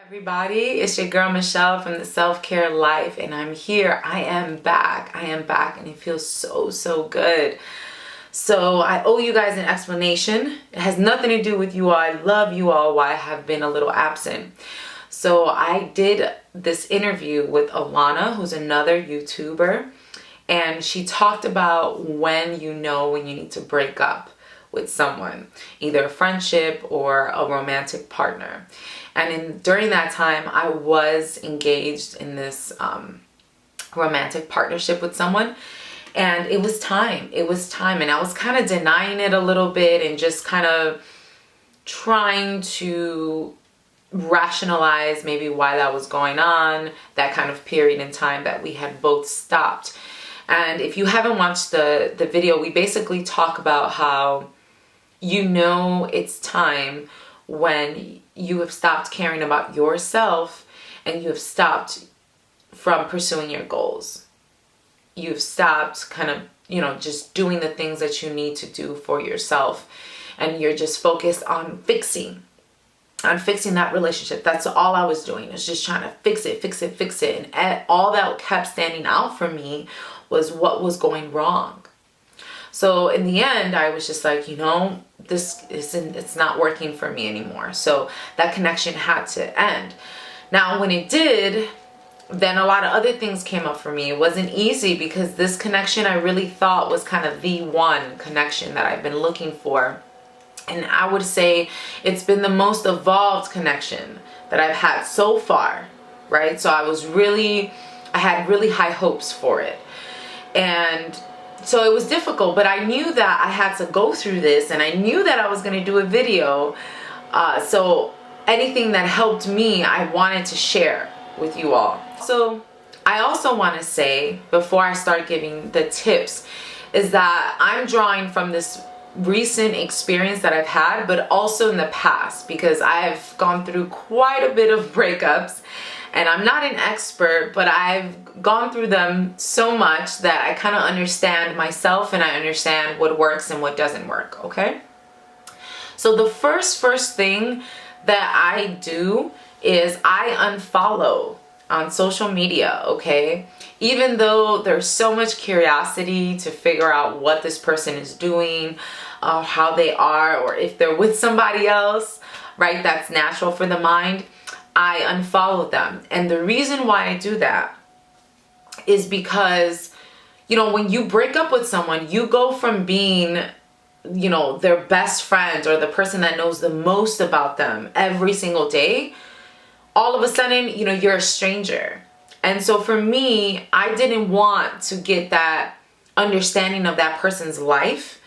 Everybody, it's your girl Michelle from the Self-Care Life, and I'm here. I am back, and it feels so good. So I owe you guys an explanation. It has nothing to do with you all. I love you all, why I have been a little absent. So I did this interview with Alana, who's another YouTuber, and she talked about when you know when you need to break up with someone, either a friendship or a romantic partner. And during that time, I was engaged in this romantic partnership with someone, and it was time. And I was kind of denying it a little bit and just kind of trying to rationalize maybe why that was going on, that kind of period in time that we had both stopped. And if you haven't watched the video, we basically talk about how you know it's time when you have stopped caring about yourself and you have stopped from pursuing your goals. You've stopped kind of, just doing the things that you need to do for yourself, and you're just focused on fixing that relationship. That's all I was doing, is just trying to fix it. And all that kept standing out for me was what was going wrong. So in the end, I was just like, it's not working for me anymore. So that connection had to end. Now, when it did, then a lot of other things came up for me. It wasn't easy because this connection I really thought was kind of the one connection that I've been looking for. And I would say it's been the most evolved connection that I've had so far, right? So I had really high hopes for it. And so it was difficult, but I knew that I had to go through this, and I knew that I was going to do a video. So anything that helped me, I wanted to share with you all. So I also want to say, before I start giving the tips, is that I'm drawing from this recent experience that I've had, but also in the past, because I've gone through quite a bit of breakups. And I'm not an expert, but I've gone through them so much that I kind of understand myself, and I understand what works and what doesn't work, okay? So the first thing that I do is I unfollow on social media, okay? Even though there's so much curiosity to figure out what this person is doing, how they are, or if they're with somebody else, right? That's natural for the mind. I unfollow them. And the reason why I do that is because, when you break up with someone, you go from being, their best friend or the person that knows the most about them every single day. All of a sudden, you're a stranger. And so for me, I didn't want to get that understanding of that person's life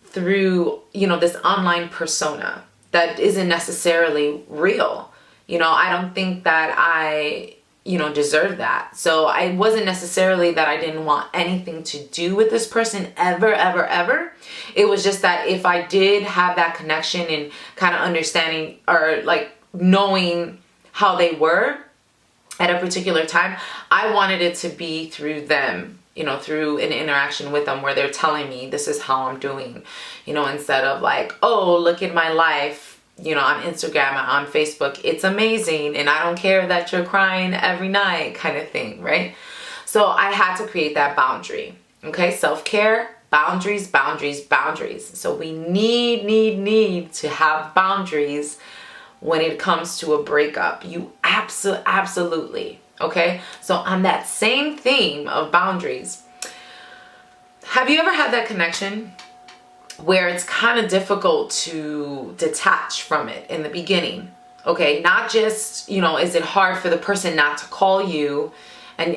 through, this online persona that isn't necessarily real. I don't think that I, deserve that. So I wasn't necessarily that I didn't want anything to do with this person ever. It was just that if I did have that connection and kind of understanding or like knowing how they were at a particular time, I wanted it to be through them, through an interaction with them where they're telling me this is how I'm doing, instead of like, oh, look at my life, on Instagram, on Facebook, it's amazing, and I don't care that you're crying every night kind of thing, right? So I had to create that boundary, okay? Self-care, boundaries. So we need to have boundaries when it comes to a breakup. You absolutely, okay? So on that same theme of boundaries, have you ever had that connection where it's kind of difficult to detach from it in the beginning? Okay, not just, is it hard for the person not to call you, and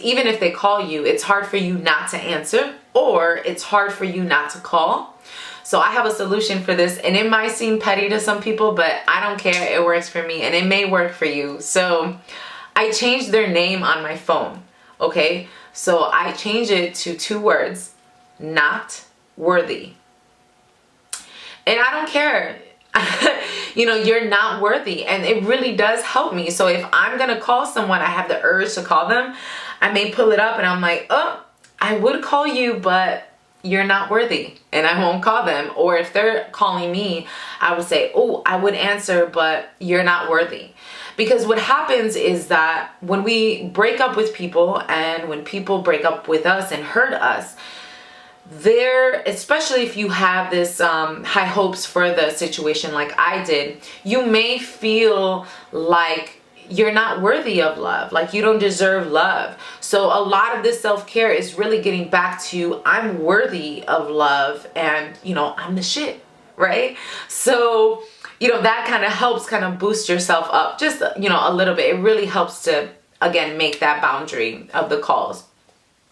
even if they call you, it's hard for you not to answer, or it's hard for you not to call. So I have a solution for this, and it might seem petty to some people, but I don't care. It works for me, and it may work for you. So I changed their name on my phone, okay? So I changed it to 2 words, not worthy. And I don't care. You're not worthy, and it really does help me. So if I'm gonna call someone, I have the urge to call them, I may pull it up and I'm like, oh, I would call you, but you're not worthy, and I won't call them. Or if they're calling me, I would say, oh, I would answer, but you're not worthy. Because what happens is that when we break up with people, and when people break up with us and hurt us, especially if you have this high hopes for the situation like I did, you may feel like you're not worthy of love, like you don't deserve love. So a lot of this self-care is really getting back to, I'm worthy of love, and I'm the shit, right? So that kind of helps kind of boost yourself up just a little bit. It really helps to, again, make that boundary of the calls.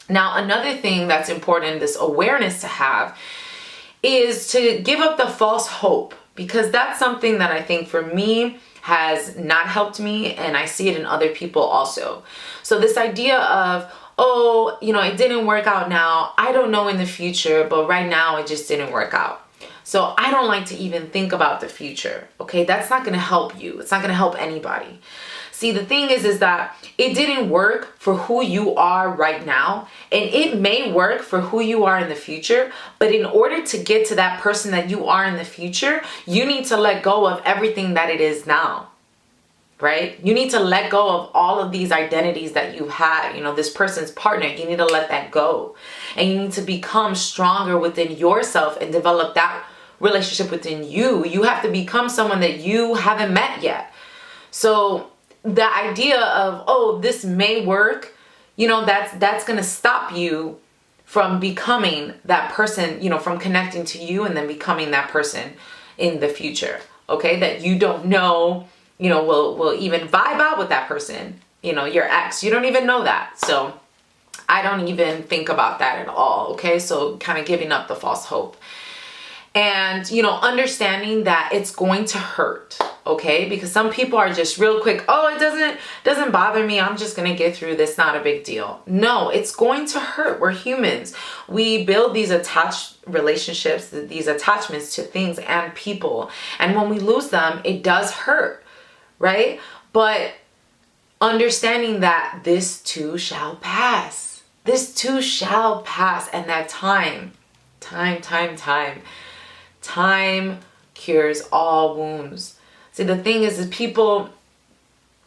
Now, another thing that's important, this awareness to have, is to give up the false hope, because that's something that I think for me has not helped me, and I see it in other people also. So this idea of, oh, it didn't work out now, I don't know in the future, but right now it just didn't work out. So I don't like to even think about the future, okay? That's not gonna help you. It's not gonna help anybody. See, the thing is that it didn't work for who you are right now, and it may work for who you are in the future, but in order to get to that person that you are in the future, you need to let go of everything that it is now, right? You need to let go of all of these identities that you had, this person's partner. You need to let that go, and you need to become stronger within yourself and develop that relationship within you. You have to become someone that you haven't met yet. So the idea of, oh, this may work, that's going to stop you from becoming that person, from connecting to you and then becoming that person in the future, okay? That you don't know, will even vibe out with that person, your ex. You don't even know that. So I don't even think about that at all, okay? So kind of giving up the false hope. And, understanding that it's going to hurt, okay? Because some people are just real quick, oh, it doesn't bother me, I'm just gonna get through this, not a big deal. No, it's going to hurt. We're humans. We build these attached relationships, these attachments to things and people. And when we lose them, it does hurt, right? But understanding that this too shall pass. This too shall pass, and that time cures all wounds. See, the thing is people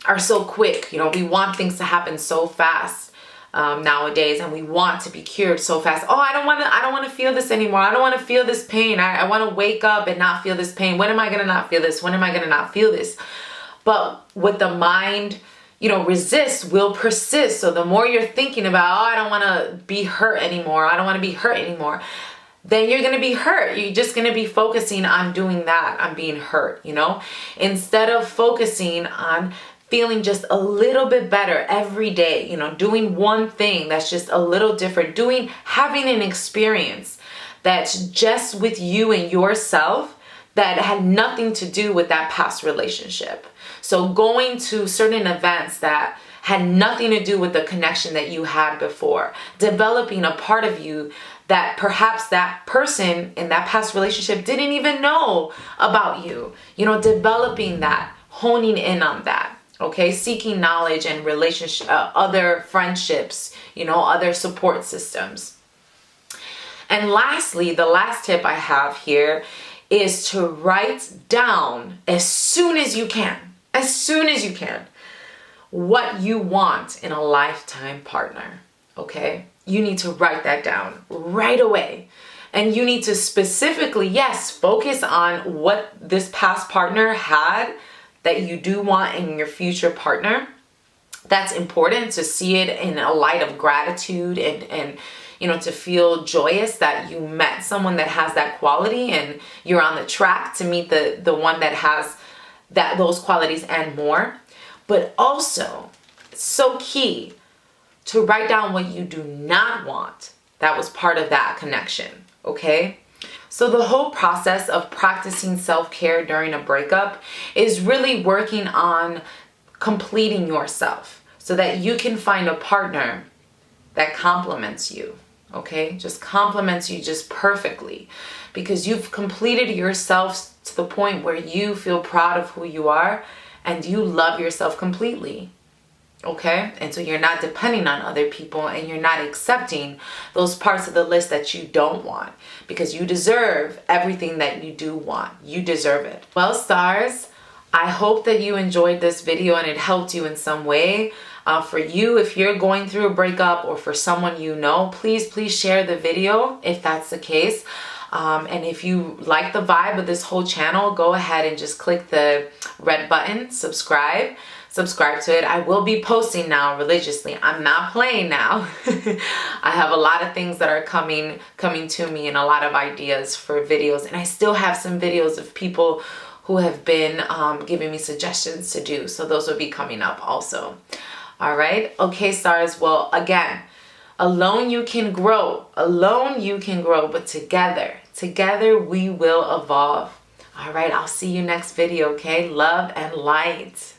are so quick. We want things to happen so fast nowadays, and we want to be cured so fast. Oh, I don't want to feel this anymore. I don't want to feel this pain. I want to wake up and not feel this pain. When am I going to not feel this? When am I going to not feel this? But what the mind, resists will persist. So the more you're thinking about, oh, I don't want to be hurt anymore, I don't want to be hurt anymore, then you're going to be hurt. You're just going to be focusing on doing that, on being hurt, instead of focusing on feeling just a little bit better every day, doing one thing that's just a little different, having an experience that's just with you and yourself that had nothing to do with that past relationship. So going to certain events that had nothing to do with the connection that you had before, developing a part of you that perhaps that person in that past relationship didn't even know about you, developing that, honing in on that, okay? Seeking knowledge and relationship, other friendships, other support systems. And lastly, the last tip I have here is to write down as soon as you can, what you want in a lifetime partner, okay? You need to write that down right away. And you need to specifically, yes, focus on what this past partner had that you do want in your future partner. That's important to see it in a light of gratitude and to feel joyous that you met someone that has that quality and you're on the track to meet the one that has those qualities and more. But also, it's so key to write down what you do not want that was part of that connection, okay? So the whole process of practicing self-care during a breakup is really working on completing yourself so that you can find a partner that complements you, okay? Just complements you just perfectly, because you've completed yourself to the point where you feel proud of who you are and you love yourself completely. Okay? And so you're not depending on other people, and you're not accepting those parts of the list that you don't want, because you deserve everything that you do want. You deserve it. Well, stars, I hope that you enjoyed this video and it helped you in some way. For you, if you're going through a breakup, or for someone you know, please share the video if that's the case. And if you like the vibe of this whole channel, go ahead and just click the red button, subscribe to it. I will be posting now religiously. I'm not playing now. I have a lot of things that are coming to me, and a lot of ideas for videos, and I still have some videos of people who have been giving me suggestions to do, so those will be coming up also. All right. Okay, stars. Well, again, alone you can grow. Alone you can grow, but together we will evolve. All right. I'll see you next video. Okay. Love and light.